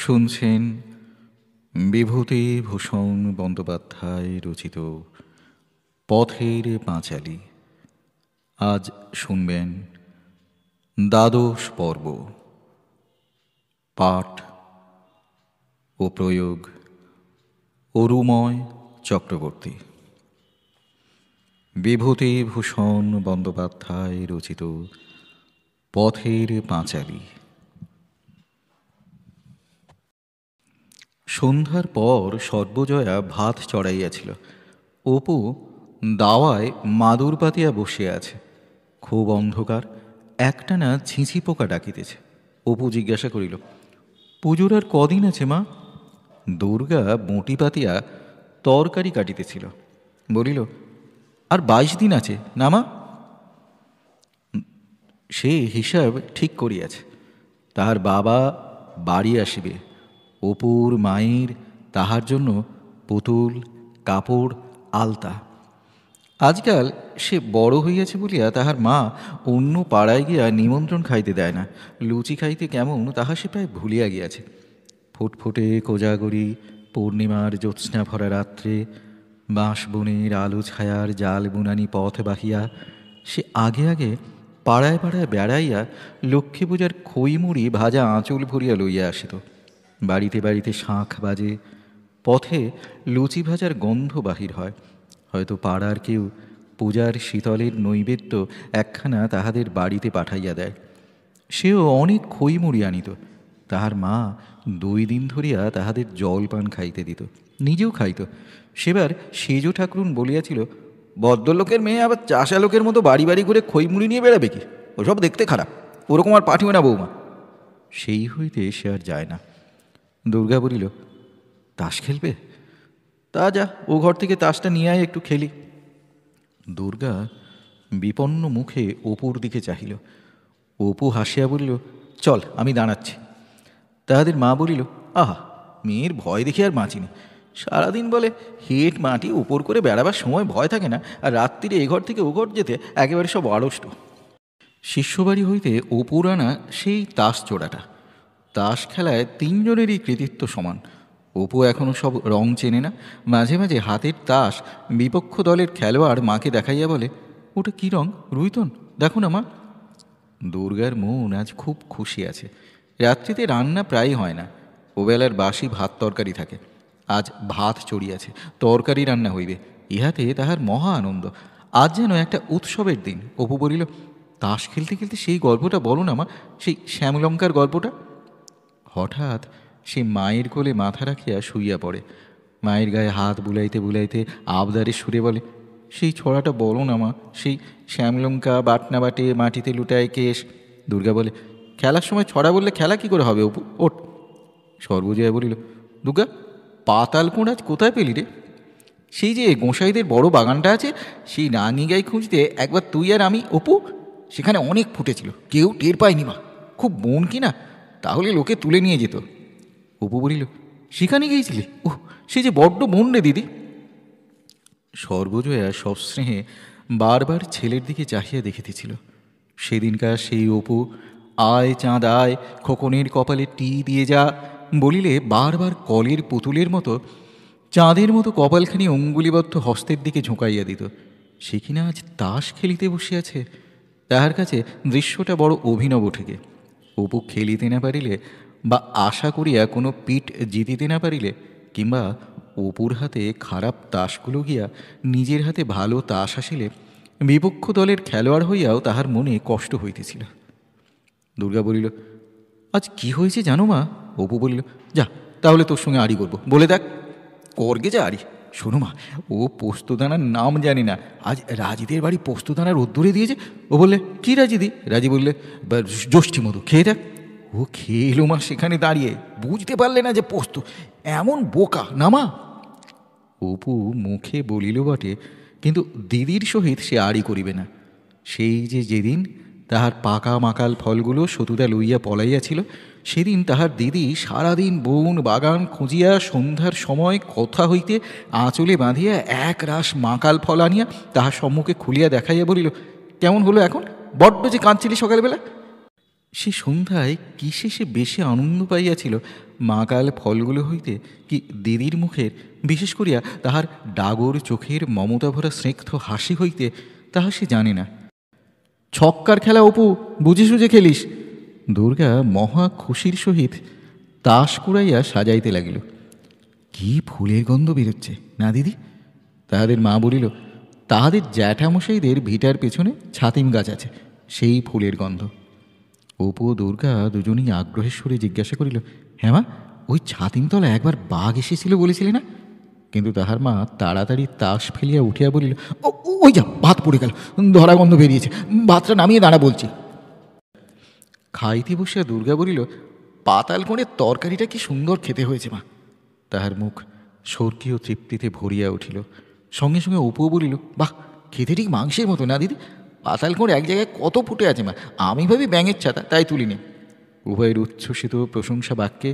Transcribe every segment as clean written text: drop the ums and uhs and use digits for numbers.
শুনছেন বিভূতিভূষণ বন্দ্যোপাধ্যায় রচিত পথের পাঁচালী। আজ শুনবেন দ্বাদশ পর্ব। পাঠ ও প্রয়োগ অরুময় চক্রবর্তী। বিভূতিভূষণ বন্দ্যোপাধ্যায় রচিত পথের পাঁচালী। সন্ধ্যার পর সর্বজয়া ভাত চড়াইয়াছিল। অপু দাওয়ায় মাদুর পাতিয়া বসিয়া আছে। খুব অন্ধকার, একটানা ছিঁচি পোকা ডাকিতেছে। অপু জিজ্ঞাসা করিল, পুজোর আর কদিন আছে মা? দুর্গা বঁটি পাতিয়া তরকারি কাটিতেছিল। বলিল, আর 22 দিন আছে না মা? সে হিসাব ঠিক করিয়াছে। তাহার বাবা বাড়ি আসিবে। অপুর মায়ের তাহার জন্য পুতুল, কাপড়, আলতা। আজকাল সে বড় হইয়াছে বলিয়া তাহার মা অন্য পাড়ায় গিয়া নিমন্ত্রণ খাইতে দেয় না। লুচি খাইতে কেমন তাহা সে প্রায় ভুলিয়া গিয়াছে। ফুটফুটে কোজাগরি পূর্ণিমার জ্যোৎস্না ভরা রাত্রে বাঁশবনের আলো ছায়ার জাল বুনানি পথ বাহিয়া সে আগে আগে পাড়ায় পাড়ায় বেড়াইয়া লক্ষ্মী পূজার খইমুড়ি ভাজা আঁচল ভরিয়া লইয়া আসিত। বাড়িতে বাড়িতে শাঁখ বাজে, পথে লুচি ভাজার গন্ধ বাহির হয়। হয়তো পাড়ার কেউ পূজার শীতলের নৈবেদ্য একখানা তাহাদের বাড়িতে পাঠাইয়া দেয়। সেও অনেক খইমুড়ি আনিত। তাহার মা 2 দিন ধরিয়া তাহাদের জলপান খাইতে দিত, নিজেও খাইত। সেবার সেজ ঠাকুরুন বলিয়াছিল, ভদ্রলোকের মেয়ে আবার চাষা লোকের মতো বাড়ি বাড়ি ঘুরে খইমুড়ি নিয়ে বেড়াবে কি? ওসব দেখতে খারাপ, ওরকম আর পাঠিও না বৌমা। সেই হইতে সে আর যায় না। দুর্গা বলিল, তাস খেলবে? তা যা, ও ঘর থেকে তাসটা নিয়ে আয়, একটু খেলি। দুর্গা বিপন্ন মুখে অপুর দিকে চাহিল। অপু হাসিয়া বলিল, চল, আমি দাঁড়াচ্ছি। তাহাদের মা বলিল, আহা, মেয়ের ভয় দেখে আর বাঁচিনি। সারাদিন বলে হেট মাটি উপর করে বেড়াবার সময় ভয় থাকে না, আর রাত্রিরে এ ঘর থেকে ও ঘর যেতে একেবারে সব আড়ষ্ট। শিষ্যবাড়ি হইতে অপুর আনা সেই তাস জোড়াটা। তাস খেলায় 3 জনেরই কৃতিত্ব সমান। অপু এখনও সব রং চেনে না। মাঝে মাঝে হাতের তাস বিপক্ষ দলের খেলোয়াড় মাকে দেখাইয়া বলে, ওটা কী রং রুইতন, দেখো না মা। দুর্গার মন আজ খুব খুশি আছে। রাত্রিতে রান্না প্রায় হয় না। ওবেলার বাসি ভাত তরকারি থাকে। আজ ভাত চড়িয়াছে, তরকারি রান্না হইবে, ইহাতে তাহার মহা আনন্দ। আজ যেন একটা উৎসবের দিন। অপু বলিল, তাস খেলতে খেলতে সেই গল্পটা বলো না মা, সেই শ্যামলঙ্কার গল্পটা। হঠাৎ সে মায়ের কোলে মাথা রাখিয়া শুইয়া পড়ে। মায়ের গায়ে হাত বুলাইতে বুলাইতে আবদারে সুরে বলে, সেই ছড়াটা বলো না মা, সেই শ্যামলঙ্কা বাটনা বাটে মাটিতে লুটায় কেশ। দুর্গা বলে, খেলার সময় ছড়া বললে খেলা কি করে হবে অপু, ওঠ। সর্বজয়া বলিল, দুর্গা, পাতাল কুঁড় আজ কোথায় পেলি রে? সেই যে গোঁসাইদের বড় বাগানটা আছে, সেই রাঙি গাই খুঁজতে একবার তুই আর আমি অপু, সেখানে অনেক ফুটেছিল, কেউ টের পায়নি মা। খুব বন কি না, তাহলে লোকে তুলে নিয়ে যেত। অপু বলিল, সেখানে গিয়েছিলি? ওহ, সে যে বড্ড বন রে দিদি। সর্বজয়া সস্নেহে বারবার ছেলের দিকে চাহিয়া দেখিতেছিল। সেদিনকার সেই অপু, আয় চাঁদ আয়, খোকনের কপালে টি দিয়ে যা বলিলে বারবার কলের পুতুলের মতো চাঁদের মতো কপালখানি অঙ্গুলিবদ্ধ হস্তের দিকে ঝুঁকাইয়া দিত। সে কিনা আজ তাস খেলিতে বসিয়াছে। তাহার কাছে দৃশ্যটা বড় অভিনব ঠেকে। অপু খেলিতে না পারিলে, বা আশা করিয়া কোনো পিঠ জিতিতে না পারিলে, কিংবা অপুর হাতে খারাপ তাসগুলো গিয়া নিজের হাতে ভালো তাস আসিলে বিপক্ষ দলের খেলোয়াড় হইয়াও তাহার মনে কষ্ট হইতেছিল। দুর্গা বলিল, আজ কি হয়েছে জানো মা? অপু বলিল, যা, তাহলে তোর সঙ্গে আড়ি করবো, বলে দেখ। করগে যা আড়ি। শোনো মা, ও পোস্তদানার নাম জানি না, আজ রাজিদের বাড়ি পোস্তদানার উদ্দূরে দিয়েছে। ও বললে, কি রাজিদি? রাজি বললে, জ্যোষ্ঠী মধু, খেয়ে দেখ। ও খেয়ে এলো মা, সেখানে দাঁড়িয়ে, বুঝতে পারলে না যে পোস্ত। এমন বোকা না মা। অপু মুখে বলিল বটে, কিন্তু দিদির সহিত সে আড়ি করিবে না। সেই যে যেদিন তাহার পাকা মাকাল ফলগুলো সতুদা লইয়া পলাইয়াছিল, সেদিন তাহার দিদি সারাদিন বন বাগান খুঁজিয়া সন্ধ্যার সময় কথা হইতে আঁচলে বাঁধিয়া এক রাস মাকাল ফল আনিয়া তাহার সম্মুখে খুলিয়া দেখাইয়া বলিল, কেমন হলো এখন? বড্ড যে কাঁদছিলি সকালবেলা। সে সন্ধ্যায় কিসে সে বেশি আনন্দ পাইয়াছিল, মা কাল ফলগুলো হইতে কি দিদির মুখের, বিশেষ করিয়া তাহার ডাগর চোখের মমতা ভরা স্নিগ্ধ হাসি হইতে, তাহা সে জানে না। ছক্কার খেলা অপু, বুঝে সুঝে খেলিস। দুর্গা মহা খুশির সহিত তাস কুড়াইয়া সাজাইতে লাগিল। কি ফুলের গন্ধ বেরোচ্ছে না দিদি? তাহাদের মা বলিল, তাহাদের জ্যাঠামশাইদের ভিটার পেছনে ছাতিম গাছ আছে, সেই ফুলের গন্ধ। অপু ও দুর্গা দুজনেই আগ্রহের সুরে জিজ্ঞাসা করিল, হ্যাঁ মা, ওই ছাতিমতলা একবার বাঘ এসেছিল বলেছিলে না? কিন্তু তাহার মা তাড়াতাড়ি তাস ফেলিয়া উঠিয়া বলিল, ওই যা, ভাত পড়ে গেল, ধরা গন্ধ বেরিয়েছে, ভাতটা নামিয়ে দাঁড়া বলছি। খাইতে বসিয়া দুর্গা বলিল, পাতাল কোণের তরকারিটা কি সুন্দর খেতে হয়েছে মা। তাহার মুখ স্বর্গীয় তৃপ্তিতে ভরিয়া উঠিল। সঙ্গে সঙ্গে অপুও বলিল, বাহ, খেতে ঠিক মাংসের মতো না দিদি? পাতাল কোণ এক জায়গায় কত ফুটে আছে মা, আমি ভাবি ব্যাঙের ছাতা, তাই তুলিনি। উভয়ের উচ্ছ্বসিত প্রশংসা বাক্যে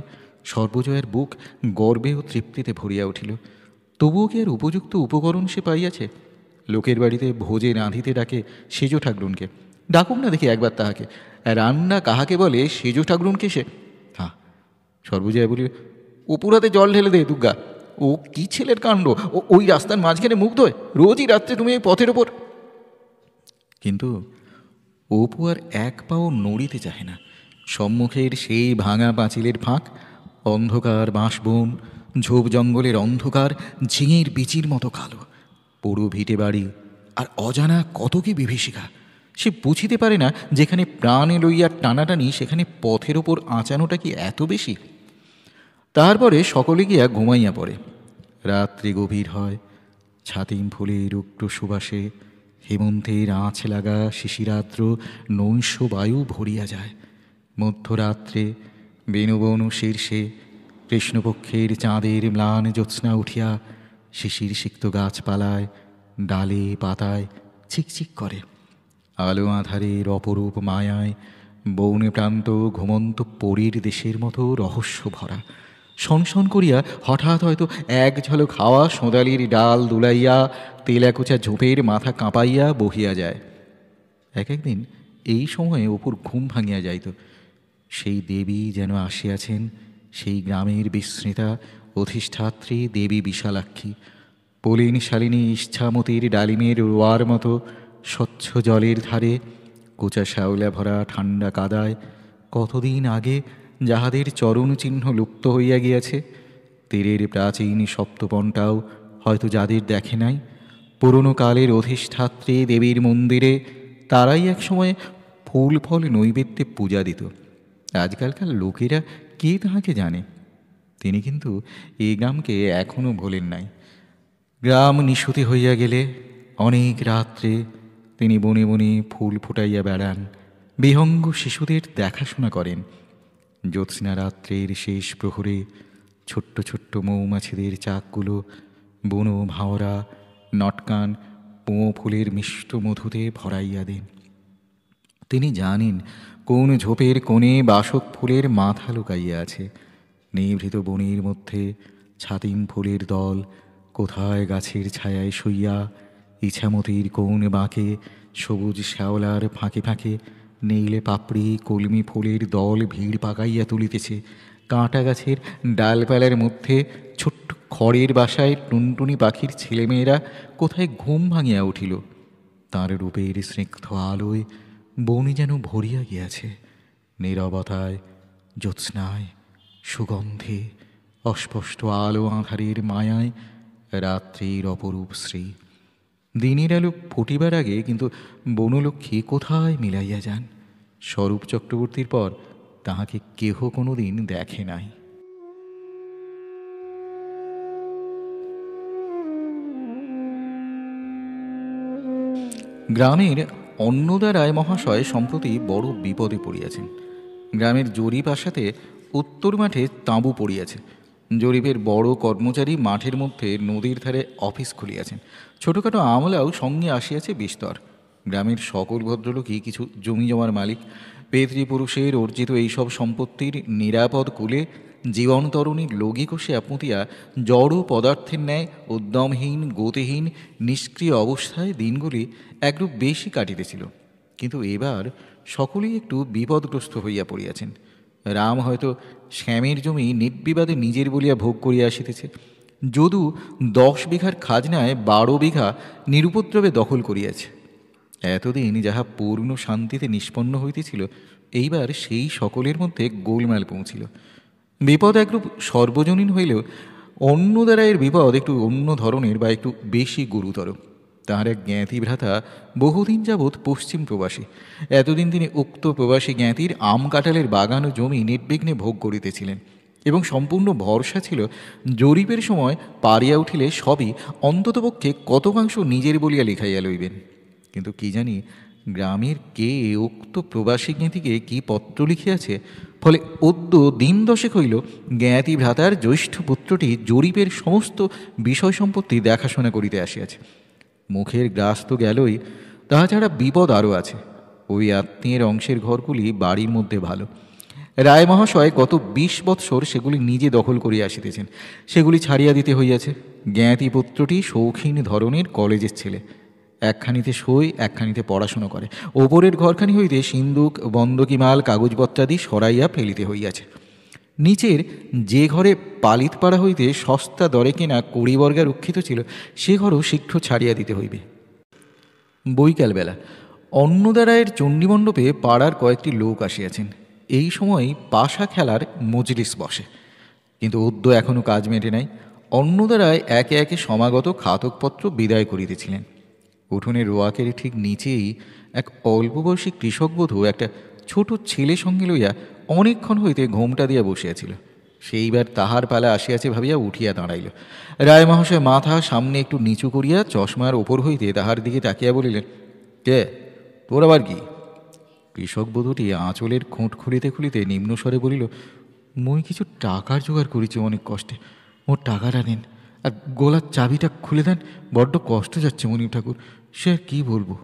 সর্বজয়ার বুক গর্বে ও তৃপ্তিতে ভরিয়া উঠিল। তবুও কি আর উপযুক্ত উপকরণ সে পাইয়াছে? লোকের বাড়িতে ভোজে রাঁধিতে ডাকে সেজ ঠাকরুনকে, ডাকুক না দেখি একবার তাহাকে। রান্না কাহাকে বলে সেজ ঠাকরুনকে সে? হ্যাঁ, সর্বজয়া বলিল, অপুরাতে জল ঢেলে দে দুর্গা, ও কি ছেলের কাণ্ড, ওই রাস্তার মাঝখানে মুখ ধোয় রোজই রাত্রে তুমি এই পথের ওপর। কিন্তু অপু আর এক পাও নড়িতে চাহে না। সম্মুখের সেই ভাঙা পাঁচিলের ফাঁক, অন্ধকার বাঁশবন, ঝোপ জঙ্গলের অন্ধকার ঝিঙের বিচির মতো কালো, পুরো ভিটে বাড়ি, আর অজানা কত কি বিভীষিকা। সে বুঝিতে পারে না, যেখানে প্রাণে লইয়া টানাটানি, সেখানে পথের ওপর আঁচানোটা কি এত বেশি? তারপরে সকলে গিয়া ঘুমাইয়া পড়ে। রাত্রি গভীর হয়। ছাতিম ফুলের উক্ত সুবাসে হেমন্তের আঁচ লাগা শিশিরাদ্র নৈশ বায়ু ভরিয়া যায়। মধ্যরাত্রে বেণুবন শীর্ষে কৃষ্ণপক্ষের চাঁদের ম্লান জ্যোৎস্না উঠিয়া শিশির সিক্ত গাছপালায় ডালে পাতায় চিকচিক করে। আলো আধারের অপরূপ মায়ায় বৌনে প্রান্ত ঘুমন্ত পরীর দেশের মতো রহস্য ভরা। সনসন করিয়া হঠাৎ হয়তো এক ঝলক হাওয়া সোঁদালির ডাল দুলাইয়া তেলাকুচা ঝোপের মাথা কাঁপাইয়া বহিয়া যায়। এক একদিন এই সময়ে অপুর ঘুম ভাঙিয়া যাইত। সেই দেবী যেন আসিয়াছেন, সেই গ্রামের বিস্মৃতা অধিষ্ঠাত্রী দেবী বিশালাক্ষী, পলিন শালিনী ইচ্ছামতির ডালিমের রোয়ার মতো স্বচ্ছ জলের ধারে, কোচা শ্যাওলা ভরা ঠান্ডা কাদায় কতদিন আগে যাহাদের চরণ চিহ্ন লুপ্ত হইয়া গিয়াছে, তীরের প্রাচীন সপ্তপনটাও হয়তো যাদের দেখে নাই, পুরনো কালের অধিষ্ঠাত্রী দেবীর মন্দিরে তারাই একসময় ফুল ফল নৈবেদ্যে পূজা দিত। আজকালকার লোকেরা কে তাহাকে জানে? তিনি কিন্তু এই গ্রামকে এখনও ভোলেন নাই। গ্রাম নিশুতি হইয়া গেলে অনেক রাত্রে তিনি বনে বনে ফুল ফুটাইয়া বেড়ান, বিহঙ্গ শিশুদের দেখাশোনা করেন। জ্যোৎস্না রাত্রের শেষ প্রহরে ছোট্ট ছোট্ট মৌমাছিদের চাকগুলো বুনো ভাওরা নটকান পোঁ ফুলের মিষ্ট মধুতে ভরাইয়া দেন। তিনি জানেন কোন ঝোপের কোণে বাসক ফুলের মাথা লুকাইয়া আছে। নিভৃত বনের মধ্যে ছাতিম ফুলের দল কোথায় গাছের ছায়ায় শুইয়া, ইছামতির কোন বাঁকে সবুজ শ্যাওলার ফাঁকে ফাঁকে নীলে পাপড়ি কলমি ফুলের দল ভিড় পাকাইয়া তুলিতেছে। কাঁটা গাছের ডালপালার মধ্যে ছোট্ট খড়ের বাসায় টুনটুনি পাখির ছেলেমেয়েরা কোথায় ঘুম ভাঙিয়া উঠিল। তাঁর রূপের স্নিগ্ধ আলোয় বনে যেন ভরিয়া গিয়াছে। নীরবতায়, জ্যোৎস্নায়, সুগন্ধে, অস্পষ্ট আলো আঁধারের মায়ায় রাত্রির অপরূপ শ্রী। দিনের আলো ফুটিবার আগে কিন্তু বনলক্ষ্মী কোথায় মিলাইয়া যান। স্বরূপ চক্রবর্তীর পর তাহাকে কেহ কোনো দিন দেখে নাই। গ্রামের অন্নদা রায় মহাশয় সম্প্রতি বড় বিপদে পড়িয়াছেন। গ্রামের জরিপ আসাতে উত্তর মাঠে তাঁবু পড়িয়াছে। জরিপের বড় কর্মচারী মাঠের মধ্যে নদীর ধারে অফিস খুলিয়াছেন। ছোটোখাটো আমলাও সঙ্গে আসিয়াছে বিস্তর। গ্রামের সকল ভদ্রলোকই কিছু জমি জমার মালিক। পিতৃপুরুষের অর্জিত এইসব সম্পত্তির নিরাপদ কুলে জীবনতরণীর লগিকষে আপমতিয়া জড় পদার্থের ন্যায় উদ্যমহীন গতিহীন নিষ্ক্রিয় অবস্থায় দিনগুলি একরূপ বেশি কাটিতেছিল। কিন্তু এবার সকলেই একটু বিপদগ্রস্ত হইয়া পড়িয়াছেন। রাম হয়তো শ্যামের জমি নির্বিবাদে নিজের বলিয়া ভোগ করিয়া আসিতেছে। যদু 10 বিঘার খাজনায় 12 বিঘা নিরুপদ্রবে দখল করিয়াছে। এতদিন যাহা পূর্ণ শান্তিতে নিষ্পন্ন হইতেছিল, এইবার সেই সকলের মধ্যে গোলমাল পৌঁছিল। বিপদ একরূপ সর্বজনীন হইলেও অন্নদারায়ের বিপদ একটু অন্য ধরনের বা একটু বেশি গুরুতর। তাহার এক জ্ঞাতি ভ্রাতা বহুদিন যাবৎ পশ্চিম প্রবাসী। এতদিন তিনি উক্ত প্রবাসী জ্ঞাতির আম কাঁঠালের বাগান ও জমি নির্বিঘ্নে ভোগ করিতেছিলেন এবং সম্পূর্ণ ভরসা ছিল জরিপের সময় পারিয়া উঠিলে সবই অন্ততপক্ষে কতকাংশ নিজের বলিয়া লিখাইয়া লইবেন। কিন্তু কি জানি গ্রামের কে উক্ত প্রবাসী জ্ঞাতিকে কি পত্র লিখিয়াছে, ফলে অদ্য দিন 10 হইল জ্ঞাতি ভ্রাতার জ্যৈষ্ঠ পুত্রটি জরিপের সমস্ত বিষয় সম্পত্তি দেখাশোনা করিতে আসিয়াছে। মুখের গ্রাস তো গেলই, তাহা ছাড়া বিপদ আরও আছে। ওই আত্মীয়ের অংশের ঘরগুলি বাড়ির মধ্যে ভালো। রায় মহাশয় গত 20 বৎসর সেগুলি নিজে দখল করিয়া আসিতেছেন, সেগুলি ছাড়িয়া দিতে হইয়াছে। জ্ঞাতি পুত্রটি শৌখিন ধরনের কলেজের ছেলে, একখানিতে সই একখানিতে পড়াশুনো করে। ওপরের ঘরখানি হইতে সিন্দুক বন্দকি মাল কাগজপত্রাদি সরাইয়া ফেলিতে হইয়াছে। নিচের যে ঘরে পালিতপাড়া হইতে সস্তা দরে কেনা 20 বর্গা রক্ষিত ছিল, সে ঘরও শীঘ্র ছাড়িয়া দিতে হইবে। বৈকালবেলা অন্নদারায়ের চণ্ডীমণ্ডপে পাড়ার কয়েকটি লোক আসিয়াছেন। এই সময় পাশা খেলার মজলিস বসে, কিন্তু অদ্য এখনও কাজ মেটে নাই। অন্নদারায় একে একে সমাগত খাতকপত্র বিদায় করিতেছিলেন। উঠোনের রোয়াকের ঠিক নিচেই এক অল্পবয়সী কৃষকবধূ একটা ছোট ছেলে সঙ্গে লইয়া অনেকক্ষণ হইতে ঘোমটা দিয়া বসিয়াছিল। সেইবার তাহার পালা আসিয়াছে ভাবিয়া উঠিয়া দাঁড়াইল। রায় মহাশয় মাথা সামনে একটু নিচু করিয়া চশমার ওপর হইতে তাহার দিকে তাকিয়া বলিলেন, কে তোর আবার কি? কৃষক বধূটি আঁচলের খুঁট খুলিতে খুলিতে নিম্নস্বরে বলিল, মই কিছু টাকার জোগাড় করেছি অনেক কষ্টে, মোর টাকাটা নেন আর গোলার চাবিটা খুলে দেন, বড্ড কষ্ট যাচ্ছে মনিব ঠাকুর, সে আর কী বলবো।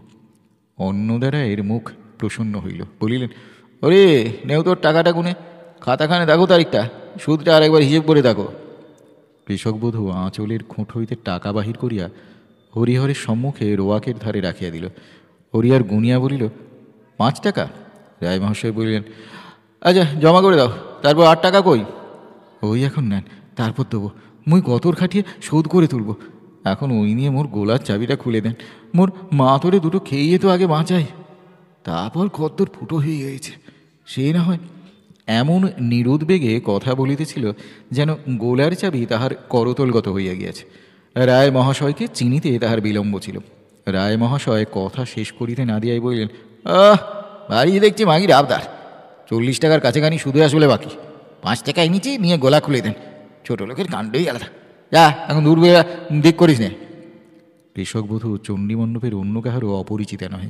অন্নদারায়ের মুখ প্রসন্ন হইল, বলিলেন, ওরে নেও তোর টাকাটা গুনে, খাতাখানে দেখো তারিখটা, সুদটা আরেকবার হিসেব করে দেখো। কৃষকবধূ আঁচলের খুঁট হইতে টাকা বাহির করিয়া হরিহরের সম্মুখে রোয়াকের ধারে রাখিয়া দিল। হরিহর গুনিয়া বলিল, 5 টাকা। রায় মহাশয় বলিলেন, আচ্ছা জমা করে দাও, তারপর 8 টাকা কই? ওই এখন নেন, তারপর দেবো, মুই গতর খাটিয়ে শোধ করে তুলব। এখন ওই নিয়ে মোর গোলার চাবিটা খুলে দেন, মোর মা তোরে দুটো খেয়ে তো আগে বাঁচাই, তারপর কদ্দর ফুটো হয়ে গিয়েছে, সে না হয়। এমন নিরুদ্বেগে কথা বলিতেছিল যেন গোলার চাবি তাহার করতলগত হইয়া গিয়াছে। রায় মহাশয়কে চিনিতে তাহার বিলম্ব ছিল। রায় মহাশয় কথা শেষ করিতে না দিয়াই বলিলেন, বাড়ি দেখছি মাগির আবদার, 40 টাকার কাছাকাছি শুধু আসলে বাকি, 5 টাকায় নিচে নিয়ে গোলা খুলে দেন, ছোট লোকের কাণ্ডই আলাদা, যা এখন দূর দিক করিস নে। কৃষকবধূ চণ্ডীমণ্ডপের অন্য কাহারও অপরিচিতা নহে।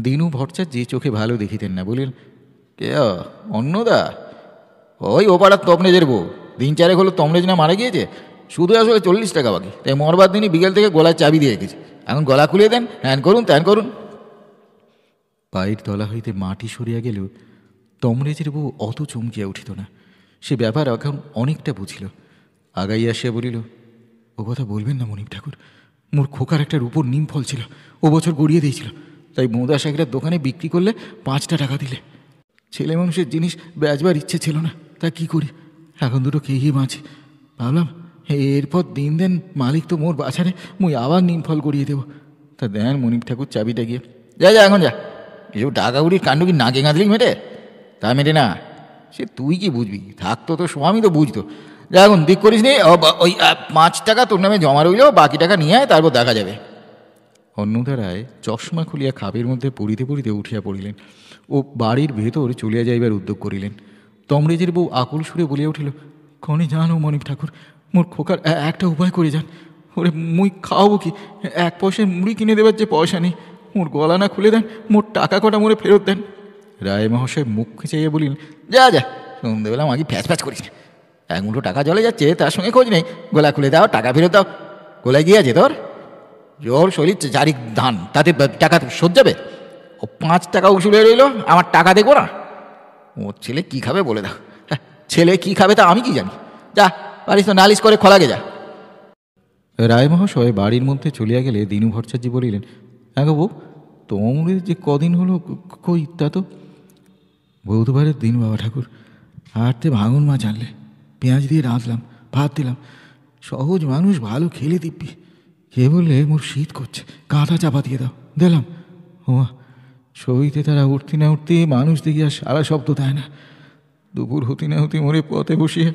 দিনু ভট্টাচার্য যে চোখে ভালো দেখিতেন না, বলিলেন, কে অন্নদা? ওই ও পাড়ার তমরেজের বউ, 3-4 হলো তমরেজ না মারা গিয়েছে, শুধু আসলে 40 টাকা বাকি, তাই মরবার দিনই বিকেল থেকে গলার চাবি দিয়ে রেখেছে, এখন গলা খুলে দেন, হ্যান করুন ত্যান করুন। পায়ের তলা হইতে মাটি সরিয়া গেলেও তমরেজের বউ অত চমকিয়া উঠিত না। সে ব্যাপার এখন অনেকটা বুঝিল। আগাই আসিয়া বলিল, ও কথা বলবেন না মনিব ঠাকুর, মোর খোকার একটা রূপোর নিম ফল ছিল, ও বছর গড়িয়ে দিয়েছিল, তাই মোদা শাকের দোকানে বিক্রি করলে 5 টাকা দিলে। ছেলে মানুষের জিনিস বেচবার ইচ্ছে ছিল না, তা কি করি, এখন দুটো খেয়ে বাঁচি। ভাবলাম এরপর দিন দেন মালিক তো মোর বাছারে, মুই আবার নিম ফল গড়িয়ে দেবো। তা দেন মনিব ঠাকুর চাবিটা গিয়ে। যা যা এখন যা, এসব টাকাগুড়ির কাণ্ড কি নাকে গাঁদলেই মেটে? তা মেটে না, সে তুই কি বুঝবি, থাকতো তো স্বামী তো বুঝতো। যা এখন দিক করিস নি, ওই 5 টাকা তোর নামে জমা রইল, বাকি টাকা নিয়ে আয়, তারপর দেখা যাবে। অন্নদারায় চশমা খুলিয়া খাপের মধ্যে পড়িতে পড়িতে উঠিয়া পড়িলেন ও বাড়ির ভেতর চলিয়া যাইবার উদ্যোগ করিলেন। তমরেজের বউ আকুল সুরে বলিয়া উঠিল, কনে যান ও মনিব ঠাকুর, মোর খোকার একটা উপায় করে যান। ওরে মুই খাওয়াবো কি, 1 পয়সায় মুড়ি কিনে দেবার যে পয়সা নেই, মোর গলা না খুলে দেন, মোর টাকা কটা মোরে ফেরত দেন। রায় মহাশয় মুখ খেঁচাইয়া বলিলেন, যা যা, সন্ধ্যেবেলা মাগি ফ্যাচ ফ্যাচ করিস, 1 মুঠো টাকা জলে যাচ্ছে, তার সঙ্গে খোঁজ নেই, গলা খুলে দাও, টাকা ফেরত দাও। গোলায় গিয়েছে তোর জোর শরীর চারিক ধান, তাতে টাকা শোধ যাবে? ও 5 টাকা উসুলে রইল, আমার টাকা দেখবো না? ওর ছেলে কি খাবে বলে দাও। ছেলে কি খাবে তা আমি কি জানি, যা পারিস তো নালিশ করে খোলাগে যা। রায় মহাশয় বাড়ির মধ্যে চলিয়া গেলে দিনু ভট্টাচার্য বলিলেন, হ্যাঁ গো বউ, তোমরে যে কদিন হলো কই তা তো? বৌদ্ধবারের দিন বাবা ঠাকুর, হাঁটতে ভাঙন মাছ আনলে, পেঁয়াজ দিয়ে রাঁধলাম, ভাত দিলাম। সহজ মানুষ, ভালো খেলে দিব্যি। কে বললে মোর শীত করছে, কাঁথা চাপা দিয়ে দাও, দিলাম। ওমা, সইতে তারা উঠতে না উঠতে মানুষ দেখি আর সারা শব্দ দেয় না। দুপুর হতে না হতে মোরে পথে বসিয়ে,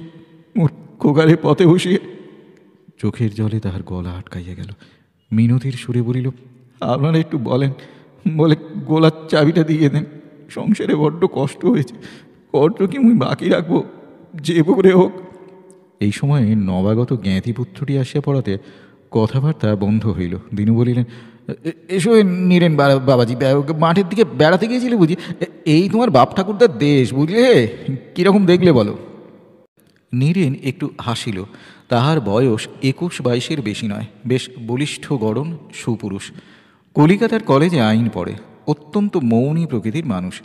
মোর কোকালে পথে বসিয়ে। চোখের জলে তাহার গলা আটকাইয়া গেল। মিনতির সুরে বলিল, আপনারা একটু বলেন, বলে গোলার চাবিটা দিয়ে দেন। সংসারে বড্ড কষ্ট হয়েছে, কষ্ট কি মুই বাকি রাখবো, যে করে হোক। এই সময়ে নবাগত জ্ঞাতিপুত্রটি আসিয়া পড়াতে কথাবার্তা বন্ধ হইল। দিনু বলিলেন, এসো নিরেন বাবাজি, মাঠের দিকে বেড়াতে গিয়েছিলে বুঝি? এই তোমার বাপ ঠাকুরদার দেশ, বুঝলে? কীরকম দেখলে বলো? নীরেন একটু হাসিল। তাহার বয়স 21-22 বেশি নয়, বেশ বলিষ্ঠ গড়ন, সুপুরুষ। কলিকাতার কলেজে আইন পড়ে। অত্যন্ত মৌনী প্রকৃতির মানুষ।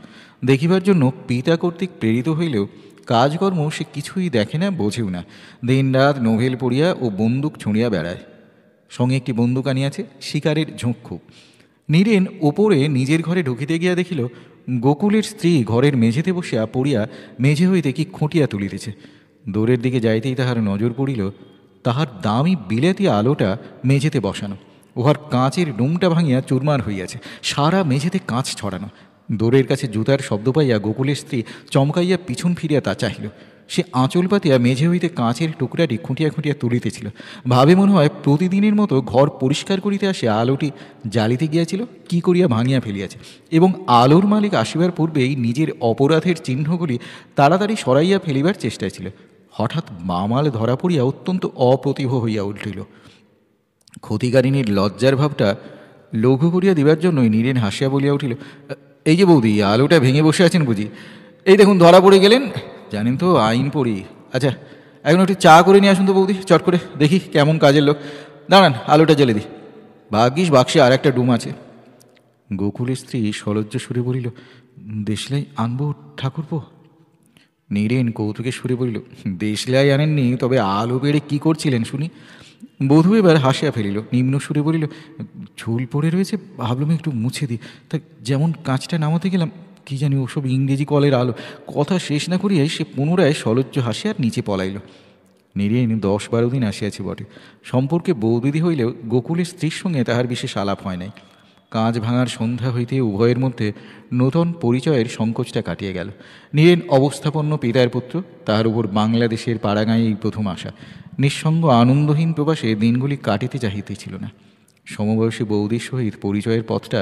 দেখিবার জন্য পিতা কর্তৃক প্রেরিত হইলেও কাজকর্ম সে কিছুই দেখে না, বোঝেও না। দিন রাত নোভেল পড়িয়া ও বন্দুক ছুঁড়িয়া বেড়ায়। সঙ্গে একটি বন্দুক আনিয়াছে, শিকারের ঝোঁক খুব। নীরেন ওপরে নিজের ঘরে ঢুকিতে গিয়া দেখিল গোকুলের স্ত্রী ঘরের মেঝেতে বসিয়া পড়িয়া মেঝে হইতে কি খুঁটিয়া তুলিতেছে। দূরের দিকে যাইতেই তাহার নজর পড়িল তাহার দামি বিলাতি আলোটা মেঝেতে বসানো। উহার কাঁচের ডোমটা ভাঙিয়া চুরমার হইয়াছে, সারা মেঝেতে কাঁচ ছড়ানো। দোরের কাছে জুতার শব্দ পাইয়া গোকুলের স্ত্রী চমকাইয়া পিছন ফিরিয়া তা চাহিল। সে আঁচল পাতিয়া মেঝে হইতে কাঁচের টুকরাটি খুঁটিয়া খুঁটিয়া তুলিতেছিল। ভাবে মনে হয় প্রতিদিনের মতো ঘর পরিষ্কার করিতে আসিয়া আলোটি জ্বালিতে গিয়াছিল, কি করিয়া ভাঙিয়া ফেলিয়াছে, এবং আলোর মালিক আসিবার পূর্বেই নিজের অপরাধের চিহ্নগুলি তাড়াতাড়ি সরাইয়া ফেলিবার চেষ্টায় ছিল। হঠাৎ বামাল ধরা পড়িয়া অত্যন্ত অপ্রতিভ হইয়া উঠিল। ক্ষতিকারিণীর লজ্জার ভাবটা লঘু করিয়া দিবার জন্যই নীরেন হাসিয়া বলিয়া উঠিল, এই যে বৌদি, আলোটা ভেঙে বসে আছেন বুঝি? এই দেখুন, ধরা পড়ে গেলেন। জানেন তো আইন পড়ি। আচ্ছা, এখন একটু চা করে নিয়ে আসুন তো বৌদি, চট করে, দেখি কেমন কাজের লোক। দাঁড়ান, আলোটা জ্বেলে দিই। ভাগ্যিস বাক্সে আর একটা ডুম আছে। গোকুলের স্ত্রী সলজ্জ সুরে বলিল, দেশলাই আনবো ঠাকুরপো? নীরেন কৌতুকের সুরে বলিল, দেশলাই আনেননি, তবে আলো বেড়ে কী করছিলেন শুনি? বধূ এবার হাসিয়া ফেলিল। নিম্ন সুরে বলিল, ঝুল পড়ে রয়েছে, ভাবলাম একটু মুছে দিই। তা যেমন কাঁচটা নামাতে গেলাম, কি জানি ওসব ইংরেজি কলের আলো। কথা শেষ না করিয়াই সে পুনরায় সলজ্জ হাসিয়ার নিচে পলাইল। নীরেন 10-12 দিন আসিয়াছে বটে। সম্পর্কে বৌদিদি হইলেও গোকুলের স্ত্রীর সঙ্গে তাহার বিশেষ আলাপ হয় নাই। কাঁচ ভাঙার সন্ধ্যা হইতে উভয়ের মধ্যে নূতন পরিচয়ের সংকোচটা কাটিয়া গেল। নীরেন অবস্থাপন্ন পিতার পুত্র, তাহার উপর বাংলাদেশের পাড়াগাঁয়ে এই প্রথম আসা। নিঃসঙ্গ আনন্দহীন প্রবাসে দিনগুলি কাটিতে চাহিতেছিল না। সমবয়সী বৌদির সহিত পরিচয়ের পথটা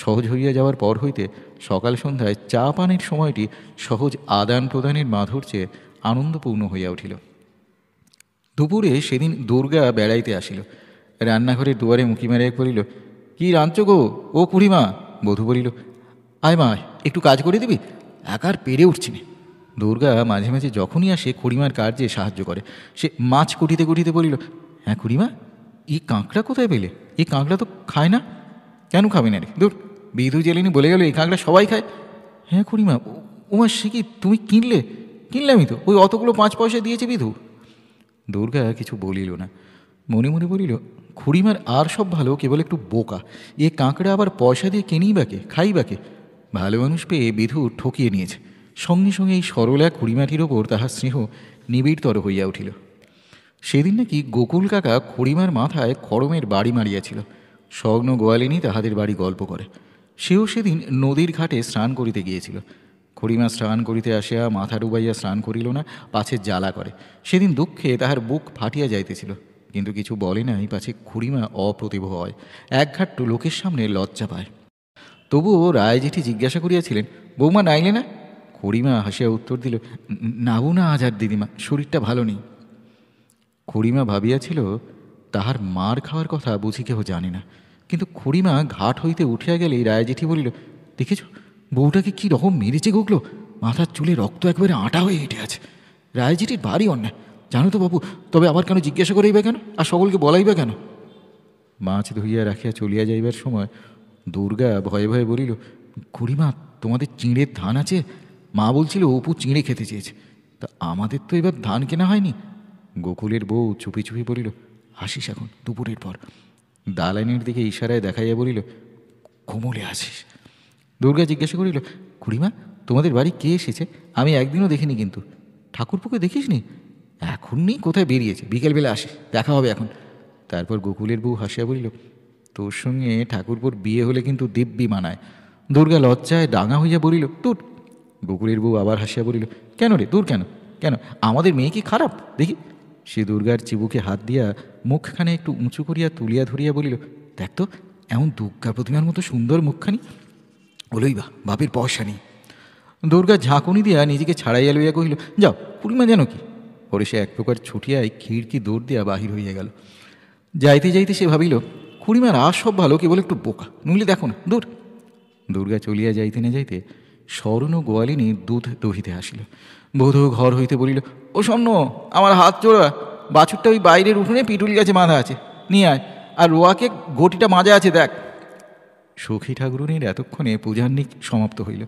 সহজ হইয়া যাওয়ার পর হইতে সকাল সন্ধ্যায় চা পানের সময়টি সহজ আদান প্রদানের মাধুর্যে আনন্দপূর্ণ হইয়া উঠিল। দুপুরে সেদিন দুর্গা বেড়াইতে আসিল। রান্নাঘরের দুয়ারে মুখি মারিয়া বলিল, কি রাঁধছ গো ও খুড়িমা? বধূ বলিল, আয় মা, একটু কাজ করে দিবি, একার পেরে উঠছি না। দুর্গা মাঝে মাঝে যখনই আসে খুড়িমার কার্যে সাহায্য করে। সে মাছ কুটিতে কুটিতে বলিল, হ্যাঁ খুড়িমা, এই কাঁকড়া কোথায় পেলে? এই কাঁকড়া তো খায় না। কেন খাবে না রে? দূর, বিধু জেলিনি বলে গেল এই কাঁকড়া সবাই খায়। হ্যাঁ খুড়িমা, ওমা সে কি, তুমি কিনলে? কিনলামই তো, ওই অতগুলো 5 পয়সা দিয়েছে বিধু। দুর্গা কিছু বলিল না, মনে মনে বলিল, খুড়িমার আর সব ভালো, কেবল একটু বোকা। এ কাঁকড়া আবার পয়সা দিয়ে কেনেই বাকে, খাই বাকে। ভালো মানুষ পেয়ে বিধু ঠকিয়ে নিয়েছে। সঙ্গে সঙ্গে এই সরলা খুড়িমাটির ওপর তাহার স্নেহ নিবিড়তর হইয়া উঠিল। সেদিন নাকি গোকুল কাকা খুড়িমার মাথায় খড়মের বাড়ি মারিয়াছিল। স্বর্ণ গোয়ালিনী তাহাদের বাড়ি গল্প করে। সেও সেদিন নদীর ঘাটে স্নান করিতে গিয়েছিল। খুড়িমা স্নান করিতে আসিয়া মাথা ডুবাইয়া স্নান করিল না, পাছে জ্বালা করে। সেদিন দুঃখে তাহার বুক ফাটিয়া যাইতেছিল, কিন্তু কিছু বলে নাই, পাছে খুড়িমা অপ্রতিভ হয়, একঘাট লোকের সামনে লজ্জা পায়। তবুও রায় জেঠি জিজ্ঞাসা করিয়াছিলেন, বৌমা নাইলে না? খুড়িমা হাসিয়া উত্তর দিল, নাবু না আজ আর দিদিমা, শরীরটা ভালো নেই। খুড়িমা ভাবিয়াছিল তাহার মার খাওয়ার কথা বুঝি কেহ জানে না। কিন্তু খুড়িমা ঘাট হইতে উঠিয়া গেলেই রায় জেঠি বলিল, দেখেছ বউটাকে কী রকম মেরেছে গোগলো, মাথার চুলে রক্ত একবারে আটা হয়ে হেঁটে আছে। রায় জেঠির ভারী অন্যায়, জানো তো বাবু। তবে আবার কেন জিজ্ঞাসা করাইবা কেন, আর সকলকে বলাইবা কেন? মাছ ধুইয়া রাখিয়া চলিয়া যাইবার সময় দুর্গা ভয়ে ভয়ে বলিল, খুড়িমা, তোমাদের চিঁড়ের ধান আছে? মা বলছিল অপু চিঁড়ে খেতে চেয়েছে। তা আমাদের তো এবার ধান কেনা হয়নি। গোকুলের বউ চুপি চুপি বলিল, আসিস এখন দুপুরের পর। দালানের দিকে ইশারায় দেখাইয়া বলিল, ঘুমলে আসিস। দুর্গা জিজ্ঞাসা করিল, খুড়িমা, তোমাদের বাড়ি কে এসেছে আমি একদিনও দেখিনি, কিন্তু ঠাকুরপুকে দেখিসনি? এখন নেই, কোথায় বেরিয়েছে, বিকেলবেলা আসে, দেখা হবে এখন। তারপর গোকুলের বউ হাসিয়া বলিল, তোর সঙ্গে ঠাকুরপুর বিয়ে হলে কিন্তু দিব্যি মানায়। দুর্গা লজ্জায় ডাঙা হইয়া বলিল, দূর। গোকুলের বউ আবার হাসিয়া বলিল, কেন রে, দূর কেন? কেন, আমাদের মেয়ে কি খারাপ দেখি? সে দুর্গার চিবুকে হাত দিয়া মুখখানে একটু উঁচু করিয়া তুলিয়া ধরিয়া বলিল, দেখ তো, এমন দুর্গা প্রতিমার মতো সুন্দর মুখখানি, বলই বা বাপের পয়সা নেই। দুর্গা ঝাঁকুনি দিয়া নিজেকে ছাড়াইয়া লইয়া কহিল, যাও, খুড়িমা যেন কি। পরে সে এক প্রকার ছুটিয়াই খিড়কি দৌড় দিয়া বাহির হইয়া গেল। যাইতে যাইতে সে ভাবিল, খুড়িমার আজ সব ভালো, কেবল একটু বোকা, নইলে দেখো না, দূর। দুর্গা চলিয়া যাইতে না যাইতে স্বর্ণ গোয়ালিনী দুধ দহিতে আসিল। বধূ ঘর হইতে বলিল, ও স্বর্ণ, আমার হাত জোড়া, বাছুরটা ওই বাইরের উঠোনে পিটুলি গাছে বাঁধা আছে, নিয়ে আয়। আর রোয়াকে ঘটিটা মাজা আছে, দেখ। সখী ঠাকুরুনের এতক্ষণে পূজান্নিক সমাপ্ত হইল।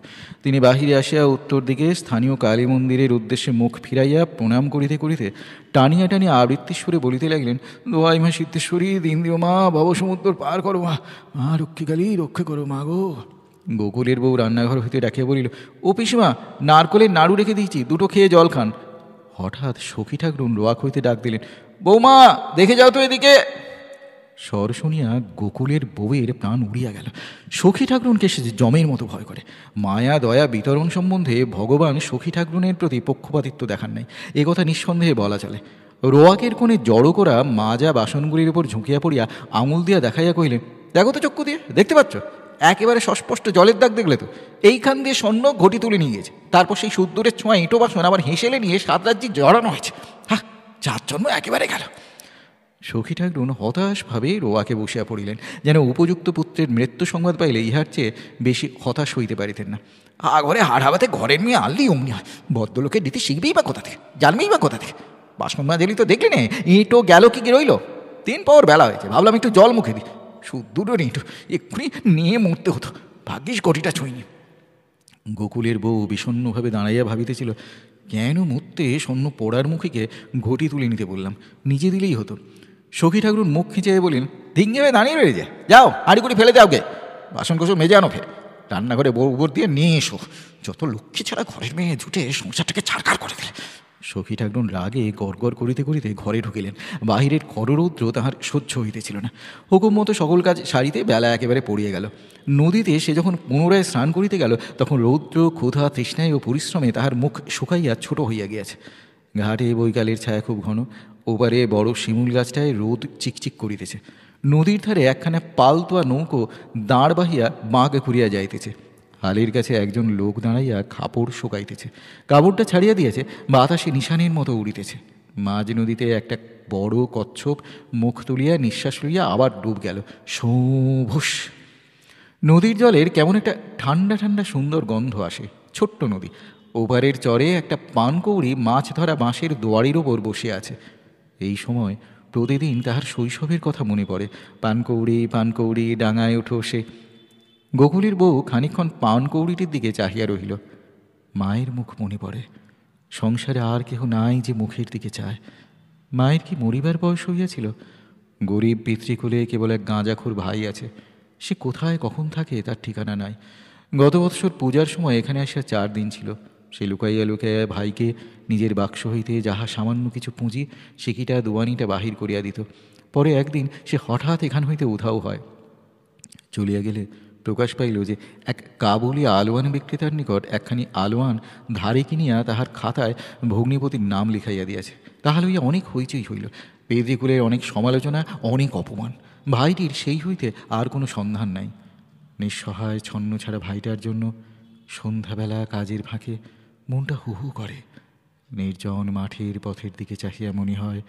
তিনি বাহিরে আসিয়া উত্তর দিকে স্থানীয় কালী মন্দিরের উদ্দেশ্যে মুখ ফিরাইয়া প্রণাম করিতে করিতে টানিয়া টানিয়া আবৃত্তি সুরে বলিতে লাগলেন, দোয়াই মা সিদ্ধেশ্বরী, দিন দিও মা, ভবসমুদ্র পার করো মা, মা রক্ষিকালী, রক্ষা করো মা গো। গোকুলের বউ রান্নাঘর হইতে ডাকিয়া বলিল, ও পিসিমা, নারকলের নাড়ু রেখে দিয়েছি, দুটো খেয়ে জল খান। হঠাৎ সখী ঠাকুরুন রোয়াক হইতে ডাক দিলেন, বৌমা, দেখে যাও তো এদিকে। স্বর শুনিয়া গোকুলের বউয়ের প্রাণ উড়িয়া গেল। সখী ঠাকুরুনকে সে জমের মতো ভয় করে। মায়া দয়া বিতরণ সম্বন্ধে ভগবান সখী ঠাকুরুনের প্রতি পক্ষপাতিত্ব দেখান নাই, এ কথা নিঃসন্দেহে বলা চলে। রোয়াকের কোণে জড়ো করা মাজা বাসনগুলির উপর ঝুঁকিয়া পড়িয়া আঙুল দিয়া দেখাইয়া কহিলেন, দেখো তো চক্ষু দিয়ে, দেখতে পাচ্ছ? একেবারে সস্পষ্ট জলের দাগ, দেখলে তো? এইখান দিয়ে স্বর্ণ ঘটি তুলে নিয়ে গেছে, তারপর সেই সুদ্দূরের ছোঁয়া ইঁটো বাসন আবার হেসেলে নিয়ে সাত রাজ্যে জড়ানো হয়েছে। হ্যাঁ, যার জন্য একেবারে গেল। সখী ঠাকুরুন হতাশভাবে রোয়াকে বসিয়া পড়িলেন, যেন উপযুক্ত পুত্রের মৃত্যু সংবাদ পাইলে ইহার চেয়ে বেশি হতাশ হইতে পারিতেন না। ঘরে হাড় হাবাতে ঘরের মেয়ে আনলেই অমনি হয়, ভদ্রলোকের রীতি শিখবেই বা কোথা থেকে, জানবেই বা কোথা থেকে? বাসন মাজেলি তো দেখলি নে, ইঁটো গেল কি রইল? 3 পাওয়ার বেলা হয়েছে, ভাবলাম একটু জল মুখে দিই, শুদ্ধুরও ইঁটো এক্ষুনি নিয়ে মরতে হতো, ভাগ্যিস গটিটা ছুঁইনি। গোকুলের বউ বিষণ্ণভাবে দাঁড়াইয়া ভাবিতেছিল, কেন মরতে স্বর্ণ পোড়ার মুখীকে ঘটি তুলে নিতে বললাম, নিজে দিলেই হতো। সখী ঠাকুরুন মুখ খিঁচিয়ে বলেন, ধিঙ্গে হয়ে দাঁড়িয়ে রয়ে যায়, যাও হাঁড়ি করে ফেলে দাও গে, বাসন কোসন মেজে আনো, ফের রান্নাঘরে গোবর দিয়ে নিয়ে এসো, যত লক্ষ্মী ছাড়া ঘরের মেয়ে জুটে সংসারটাকে ছাড়কার করে দিলে। সখী ঠাকুরুন রাগে গড়গড় করিতে করিতে ঘরে ঢুকিলেন। বাহিরের খররৌদ্র তাহার সহ্য হইতেছিল না। হুকুম মতো সকল কাজ সারিতে বেলা একেবারে পড়িয়া গেল। নদীতে সে যখন পুনরায় স্নান করিতে গেল, তখন রৌদ্র, ক্ষুধা, তৃষ্ণায় ও পরিশ্রমে তাহার মুখ শুকাইয়া ছোট হইয়া গিয়াছে। ঘাটে বৈকালের ছায়া খুব ঘন, ওপারে বড় শিমুল গাছটায় রোদ চিকচিক করিতেছে। নদীর ধারে একখানা পালতোয়া নৌকো দাঁড় বাহিয়া বাঁক ঘুরিয়া যাইতেছে। হালের কাছে একজন লোক দাঁড়াইয়া কাপড় শুকাইতেছে। কাপড়টা ছাড়িয়া দিয়েছে, বাতাসে নিশানের মতো উড়িতেছে। মাঝ নদীতে একটা বড় কচ্ছপ মুখ তুলিয়া নিঃশ্বাস লইয়া আবার ডুব গেল। শোভুস। নদীর জলের কেমন একটা ঠান্ডা ঠান্ডা সুন্দর গন্ধ আসে। ছোট্ট নদী, ওপারের চরে একটা পানকৌড়ি মাছ ধরা বাঁশের দোয়ারির ওপর বসে আছে। এই সময় প্রতিদিন তাহার শৈশবের কথা মনে পড়ে। পানকৌড়ি, পানকৌড়ি, ডাঙায় উঠো সে। গোকুলের বউ খানিকক্ষণ পানকৌড়িটির দিকে চাহিয়া রহিল। মায়ের মুখ মনে পড়ে। সংসারে আর কেহ নাই যে মুখের দিকে চায়। মায়ের কি মরিবার বয়স হইয়াছিল? গরিব পিতৃকুলে কেবল এক গাঁজাখোর ভাই আছে। সে কোথায় কখন থাকে তার ঠিকানা নাই। গত বৎসর পূজার সময় এখানে আসিয়া 4 দিন ছিল। সে লুকাইয়া লুকাইয়া ভাইকে নিজের বাক্স হইতে যাহা সামান্য কিছু পুঁজি, সিকিটা দুয়ানিটা বাহির করিয়া দিত। পরে একদিন সে হঠাৎ এখান হইতে উধাও হয়। চলিয়া গেলে প্রকাশ পাইল যে এক কাবুলি আলোয়ান বিক্রেতার নিকট একখানি আলোয়ান ধারে কিনিয়া তাহার খাতায় ভগ্নিপতির নাম লিখাইয়া দিয়াছে। তাহা লইয়া অনেক হইচই হইল। পেদ্রিকুলের অনেক সমালোচনা, অনেক অপমান। ভাইটির সেই হইতে আর কোনো সন্ধান নাই। নিঃসহায় ছন্ন ছাড়া ভাইটার জন্য সন্ধ্যাবেলা কাজের ফাঁকে মনটা হু হু করে। নির্জন মাঠের পথের দিকে চাহিয়া মনে হয়,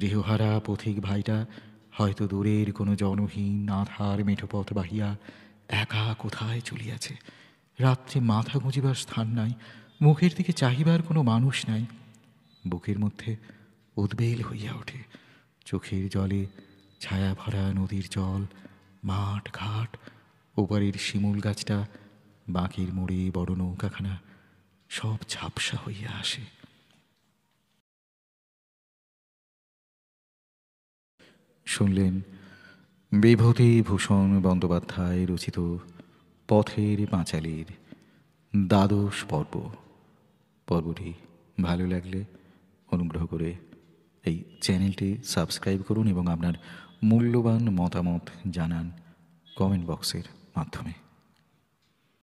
গৃহহারা পথিক ভাইটা হয়তো দূরের কোনো জনহীন আধার মেঠো পথ বাহিয়া একা কোথায় চলিয়াছে। রাত্রে মাথা গুঁজিবার স্থান নাই, মুখের দিকে চাহিবার কোনো মানুষ নাই। বুকের মধ্যে উদ্বেল হইয়া ওঠে। চোখের জলে ছায়া ভরা নদীর জল, মাঠ ঘাট, ওপারের শিমুল গাছটা, বাঁকের মোড়ে বড় নৌকাখানা, সব ঝাপসা হইয়া আসে। শুনলেন বিভূতিভূষণ বন্দ্যোপাধ্যায় রচিত পথের পাঁচালীর দ্বাদশ পর্বটি ভালো লাগলে অনুগ্রহ করে এই চ্যানেলটি সাবস্ক্রাইব করুন এবং আপনার মূল্যবান মতামত জানান কমেন্ট বক্সের মাধ্যমে।